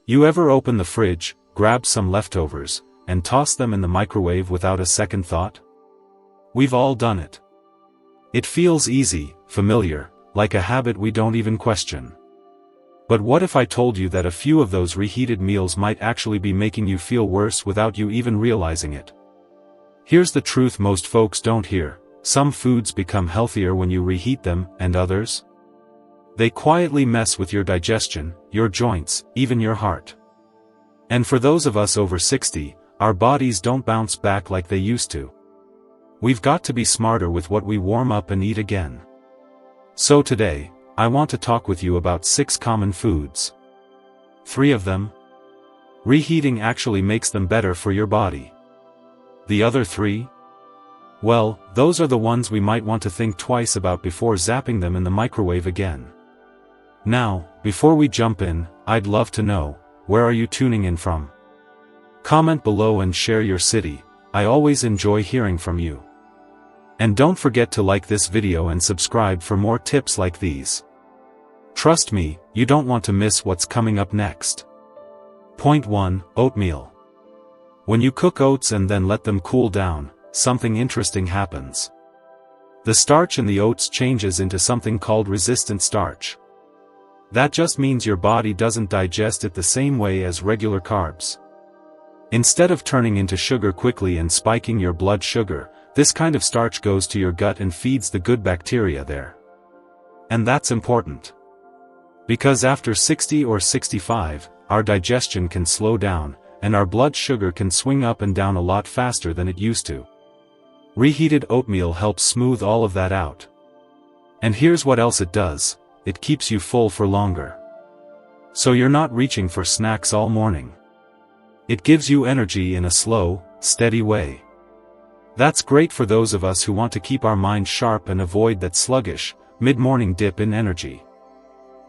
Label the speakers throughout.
Speaker 1: You ever open the fridge, grab some leftovers, and toss them in the microwave without a second thought? We've all done it. It feels easy, familiar, like a habit we don't even question. But what if I told you that a few of those reheated meals might actually be making you feel worse without you even realizing it? Here's the truth most folks don't hear: some foods become healthier when you reheat them, and others? They quietly mess with your digestion, your joints, even your heart. And for those of us over 60, our bodies don't bounce back like they used to. We've got to be smarter with what we warm up and eat again. So today, I want to talk with you about 6 common foods. 3 of them, reheating actually makes them better for your body. The other 3? Well, those are the ones we might want to think twice about before zapping them in the microwave again. Now, before we jump in, I'd love to know, where are you tuning in from? Comment below and share your city. I always enjoy hearing from you. And don't forget to like this video and subscribe for more tips like these. Trust me, you don't want to miss what's coming up next. Point 1, oatmeal. When you cook oats and then let them cool down, something interesting happens. The starch in the oats changes into something called resistant starch. That just means your body doesn't digest it the same way as regular carbs. Instead of turning into sugar quickly and spiking your blood sugar, this kind of starch goes to your gut and feeds the good bacteria there. And that's important. Because after 60 or 65, our digestion can slow down, and our blood sugar can swing up and down a lot faster than it used to. Reheated oatmeal helps smooth all of that out. And here's what else it does: it keeps you full for longer. So you're not reaching for snacks all morning. It gives you energy in a slow, steady way. That's great for those of us who want to keep our minds sharp and avoid that sluggish, mid-morning dip in energy.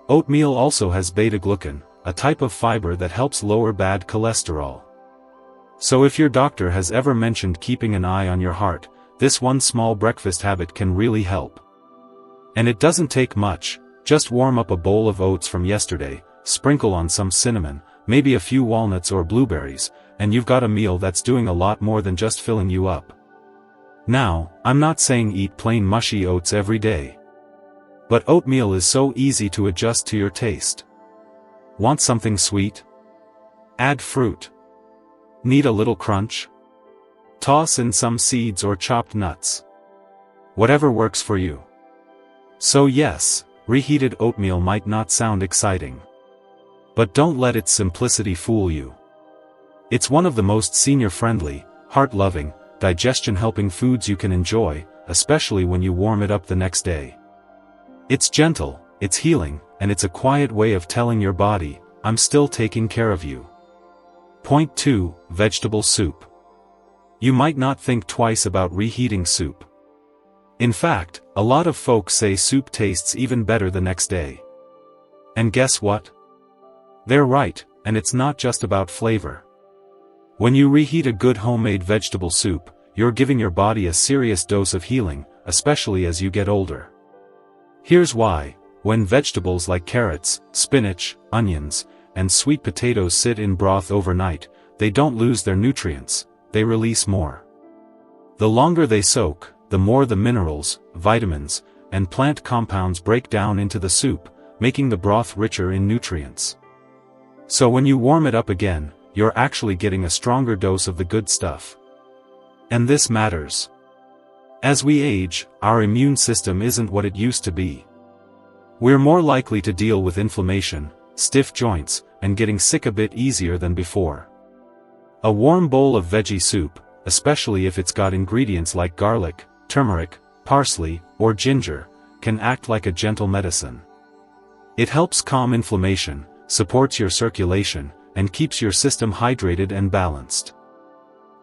Speaker 1: Oatmeal also has beta-glucan, a type of fiber that helps lower bad cholesterol. So if your doctor has ever mentioned keeping an eye on your heart, this one small breakfast habit can really help. And it doesn't take much. Just warm up a bowl of oats from yesterday, sprinkle on some cinnamon, maybe a few walnuts or blueberries, and you've got a meal that's doing a lot more than just filling you up. Now, I'm not saying eat plain mushy oats every day. But oatmeal is so easy to adjust to your taste. Want something sweet? Add fruit. Need a little crunch? Toss in some seeds or chopped nuts. Whatever works for you. So yes, reheated oatmeal might not sound exciting. But don't let its simplicity fool you. It's one of the most senior-friendly, heart-loving, digestion-helping foods you can enjoy, especially when you warm it up the next day. It's gentle, it's healing, and it's a quiet way of telling your body, I'm still taking care of you. Point 2, vegetable soup. You might not think twice about reheating soup. In fact, a lot of folks say soup tastes even better the next day. And guess what? They're right, and it's not just about flavor. When you reheat a good homemade vegetable soup, you're giving your body a serious dose of healing, especially as you get older. Here's why: when vegetables like carrots, spinach, onions, and sweet potatoes sit in broth overnight, they don't lose their nutrients, they release more. The longer they soak, the more the minerals, vitamins, and plant compounds break down into the soup, making the broth richer in nutrients. So when you warm it up again, you're actually getting a stronger dose of the good stuff. And this matters. As we age, our immune system isn't what it used to be. We're more likely to deal with inflammation, stiff joints, and getting sick a bit easier than before. A warm bowl of veggie soup, especially if it's got ingredients like garlic, turmeric, parsley, or ginger, can act like a gentle medicine. It helps calm inflammation, supports your circulation, and keeps your system hydrated and balanced.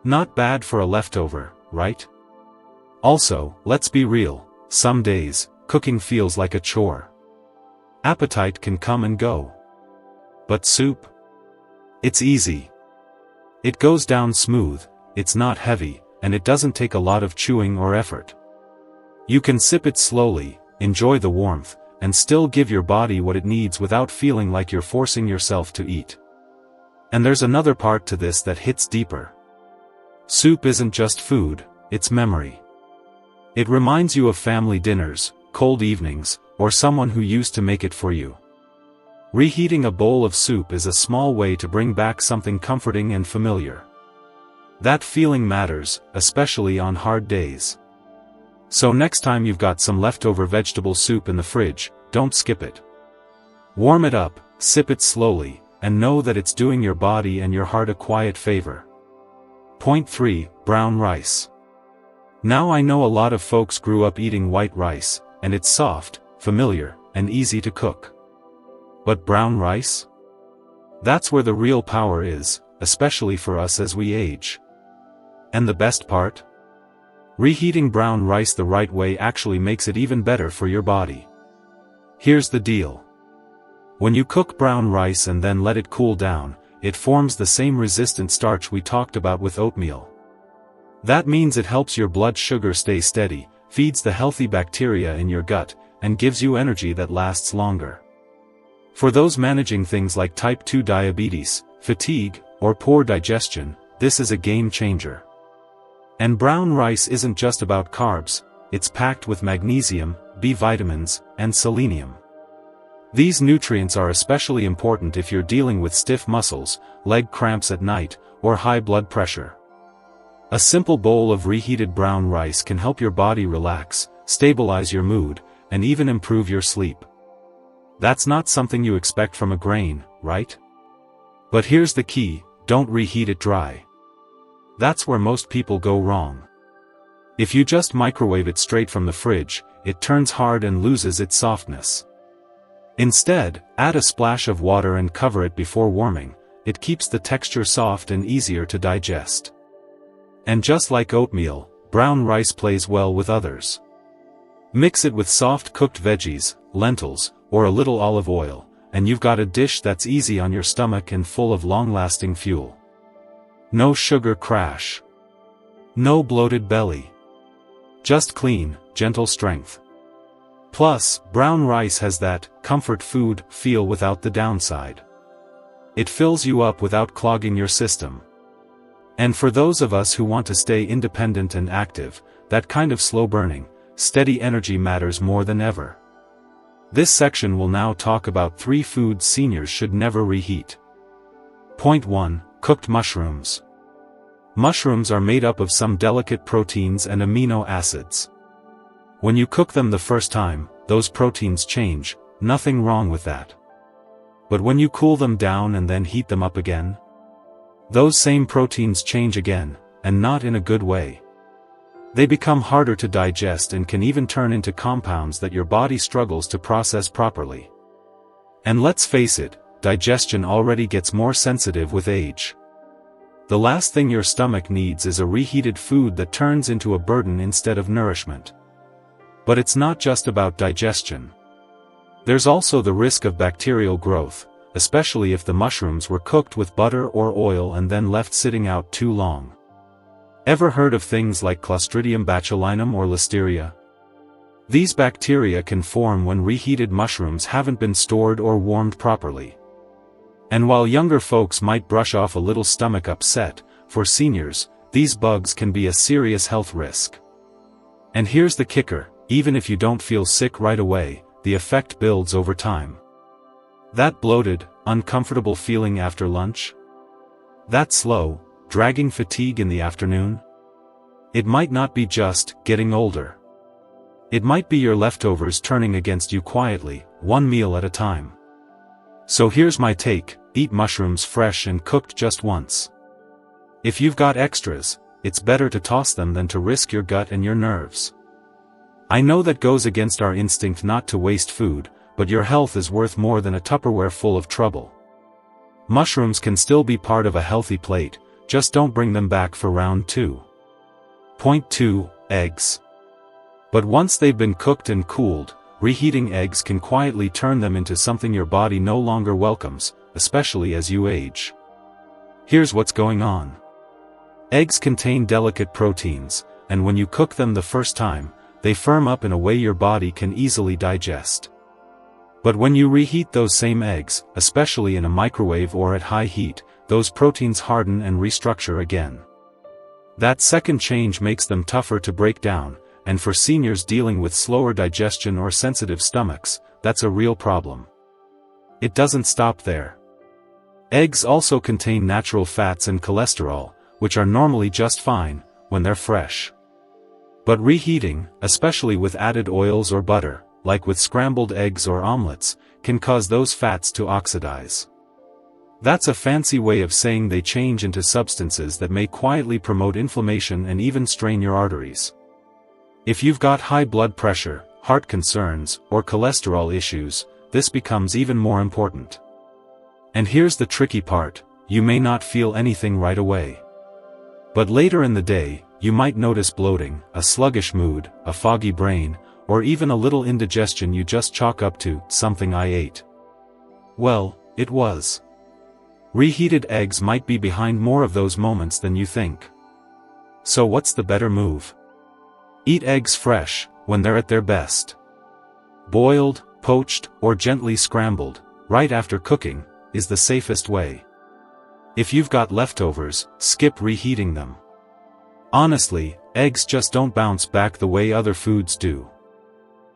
Speaker 1: Not bad for a leftover, right? Also, let's be real, some days, cooking feels like a chore. Appetite can come and go. But soup? It's easy. It goes down smooth, it's not heavy, and it doesn't take a lot of chewing or effort. You can sip it slowly, enjoy the warmth, and still give your body what it needs without feeling like you're forcing yourself to eat. And there's another part to this that hits deeper. Soup isn't just food, it's memory. It reminds you of family dinners, cold evenings, or someone who used to make it for you. Reheating a bowl of soup is a small way to bring back something comforting and familiar. That feeling matters, especially on hard days. So next time you've got some leftover vegetable soup in the fridge, don't skip it. Warm it up, sip it slowly, and know that it's doing your body and your heart a quiet favor. Point 3. Brown rice. Now I know a lot of folks grew up eating white rice, and it's soft, familiar, and easy to cook. But brown rice? That's where the real power is, especially for us as we age. And the best part? Reheating brown rice the right way actually makes it even better for your body. Here's the deal. When you cook brown rice and then let it cool down, it forms the same resistant starch we talked about with oatmeal. That means it helps your blood sugar stay steady, feeds the healthy bacteria in your gut, and gives you energy that lasts longer. For those managing things like type 2 diabetes, fatigue, or poor digestion, this is a game changer. And brown rice isn't just about carbs, it's packed with magnesium, B vitamins, and selenium. These nutrients are especially important if you're dealing with stiff muscles, leg cramps at night, or high blood pressure. A simple bowl of reheated brown rice can help your body relax, stabilize your mood, and even improve your sleep. That's not something you expect from a grain, right? But here's the key, don't reheat it dry. That's where most people go wrong. If you just microwave it straight from the fridge, it turns hard and loses its softness. Instead, add a splash of water and cover it before warming. It keeps the texture soft and easier to digest. And just like oatmeal, brown rice plays well with others. Mix it with soft cooked veggies, lentils, or a little olive oil, and you've got a dish that's easy on your stomach and full of long-lasting fuel. No sugar crash. No bloated belly. Just clean, gentle strength. Plus, brown rice has that comfort food feel without the downside. It fills you up without clogging your system. And for those of us who want to stay independent and active, that kind of slow-burning, steady energy matters more than ever. This section will now talk about 3 foods seniors should never reheat. Point 1. Cooked mushrooms. Mushrooms are made up of some delicate proteins and amino acids. When you cook them the first time, those proteins change, nothing wrong with that. But when you cool them down and then heat them up again, those same proteins change again, and not in a good way. They become harder to digest and can even turn into compounds that your body struggles to process properly. And let's face it, digestion already gets more sensitive with age. The last thing your stomach needs is a reheated food that turns into a burden instead of nourishment. But it's not just about digestion. There's also the risk of bacterial growth, especially if the mushrooms were cooked with butter or oil and then left sitting out too long. Ever heard of things like Clostridium botulinum or Listeria? These bacteria can form when reheated mushrooms haven't been stored or warmed properly. And while younger folks might brush off a little stomach upset, for seniors, these bugs can be a serious health risk. And here's the kicker, even if you don't feel sick right away, the effect builds over time. That bloated, uncomfortable feeling after lunch? That slow, dragging fatigue in the afternoon? It might not be just getting older. It might be your leftovers turning against you quietly, one meal at a time. So here's my take, eat mushrooms fresh and cooked just once. If you've got extras, it's better to toss them than to risk your gut and your nerves. I know that goes against our instinct not to waste food, but your health is worth more than a Tupperware full of trouble. Mushrooms can still be part of a healthy plate, just don't bring them back for round 2. Point 2. Eggs. But once they've been cooked and cooled, reheating eggs can quietly turn them into something your body no longer welcomes, especially as you age. Here's what's going on. Eggs contain delicate proteins, and when you cook them the first time, they firm up in a way your body can easily digest. But when you reheat those same eggs, especially in a microwave or at high heat, those proteins harden and restructure again. That second change makes them tougher to break down, and for seniors dealing with slower digestion or sensitive stomachs, that's a real problem. It doesn't stop there. Eggs also contain natural fats and cholesterol, which are normally just fine when they're fresh. But reheating, especially with added oils or butter, like with scrambled eggs or omelets, can cause those fats to oxidize. That's a fancy way of saying they change into substances that may quietly promote inflammation and even strain your arteries. If you've got high blood pressure, heart concerns, or cholesterol issues, this becomes even more important. And here's the tricky part: you may not feel anything right away. But later in the day, you might notice bloating, a sluggish mood, a foggy brain, or even a little indigestion you just chalk up to something I ate. Well, it was. Reheated eggs might be behind more of those moments than you think. So what's the better move? Eat eggs fresh, when they're at their best. Boiled, poached, or gently scrambled, right after cooking, is the safest way. If you've got leftovers, skip reheating them. Honestly, eggs just don't bounce back the way other foods do.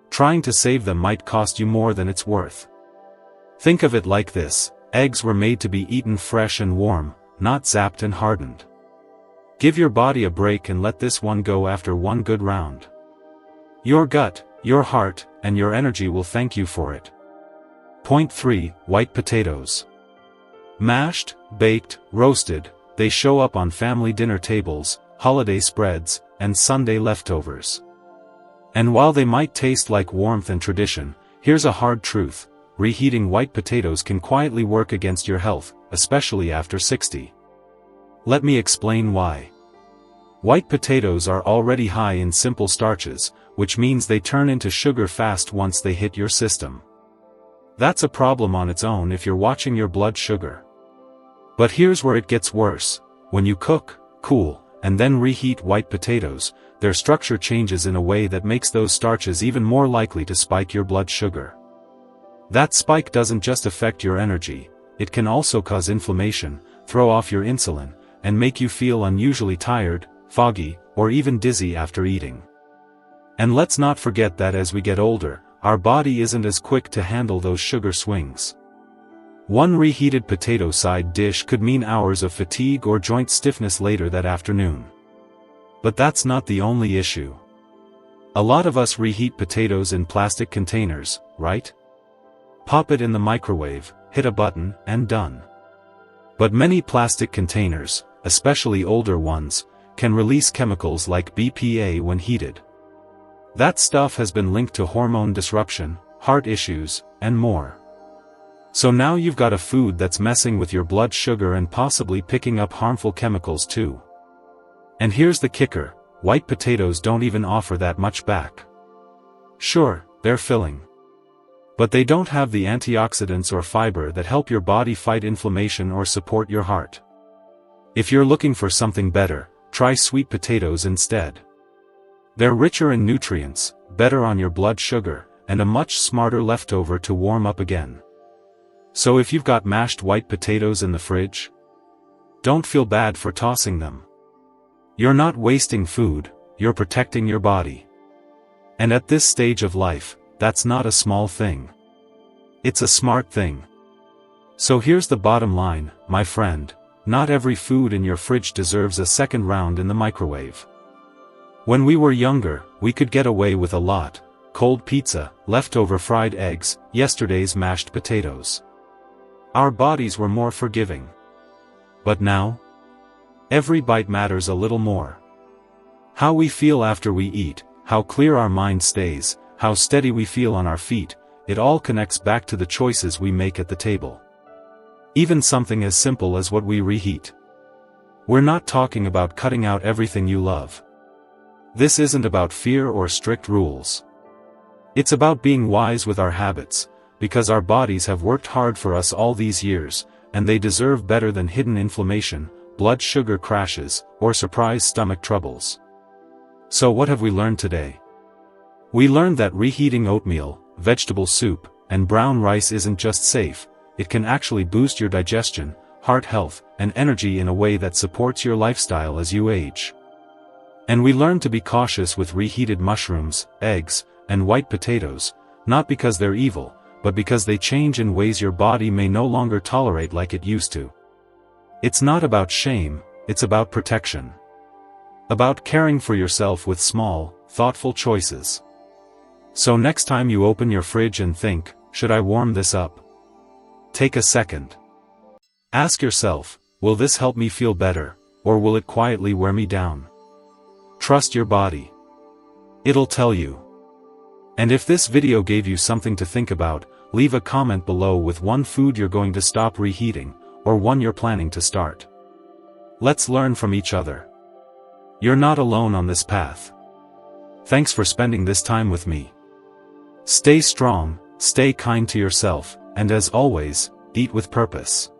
Speaker 1: Trying to save them might cost you more than it's worth. Think of it like this: eggs were made to be eaten fresh and warm, not zapped and hardened. Give your body a break and let this one go after one good round. Your gut, your heart, and your energy will thank you for it. Point 3. White potatoes. Mashed, baked, roasted, they show up on family dinner tables, holiday spreads, and Sunday leftovers. And while they might taste like warmth and tradition, here's a hard truth: reheating white potatoes can quietly work against your health, especially after 60. Let me explain why. White potatoes are already high in simple starches, which means they turn into sugar fast once they hit your system. That's a problem on its own if you're watching your blood sugar. But here's where it gets worse: when you cook, cool, and then reheat white potatoes, their structure changes in a way that makes those starches even more likely to spike your blood sugar. That spike doesn't just affect your energy, it can also cause inflammation, throw off your insulin, and make you feel unusually tired, foggy, or even dizzy after eating. And let's not forget that as we get older, our body isn't as quick to handle those sugar swings. One reheated potato side dish could mean hours of fatigue or joint stiffness later that afternoon. But that's not the only issue. A lot of us reheat potatoes in plastic containers, right? Pop it in the microwave, hit a button, and done. But many plastic containers, especially older ones, can release chemicals like BPA when heated. That stuff has been linked to hormone disruption, heart issues, and more. So now you've got a food that's messing with your blood sugar and possibly picking up harmful chemicals too. And here's the kicker: white potatoes don't even offer that much back. Sure, they're filling. But they don't have the antioxidants or fiber that help your body fight inflammation or support your heart. If you're looking for something better, try sweet potatoes instead. They're richer in nutrients, better on your blood sugar, and a much smarter leftover to warm up again. So if you've got mashed white potatoes in the fridge, don't feel bad for tossing them. You're not wasting food, you're protecting your body. And at this stage of life, that's not a small thing. It's a smart thing. So here's the bottom line, my friend: not every food in your fridge deserves a second round in the microwave. When we were younger, we could get away with a lot: cold pizza, leftover fried eggs, yesterday's mashed potatoes. Our bodies were more forgiving. But now? Every bite matters a little more. How we feel after we eat, how clear our mind stays, how steady we feel on our feet, it all connects back to the choices we make at the table. Even something as simple as what we reheat. We're not talking about cutting out everything you love. This isn't about fear or strict rules. It's about being wise with our habits, because our bodies have worked hard for us all these years, and they deserve better than hidden inflammation, blood sugar crashes, or surprise stomach troubles. So what have we learned today? We learned that reheating oatmeal, vegetable soup, and brown rice isn't just safe, it can actually boost your digestion, heart health, and energy in a way that supports your lifestyle as you age. And we learn to be cautious with reheated mushrooms, eggs, and white potatoes, not because they're evil, but because they change in ways your body may no longer tolerate like it used to. It's not about shame, it's about protection. About caring for yourself with small, thoughtful choices. So next time you open your fridge and think, should I warm this up? Take a second. Ask yourself, will this help me feel better, or will it quietly wear me down? Trust your body. It'll tell you. And if this video gave you something to think about, leave a comment below with one food you're going to stop reheating, or one you're planning to start. Let's learn from each other. You're not alone on this path. Thanks for spending this time with me. Stay strong, stay kind to yourself, and as always, eat with purpose.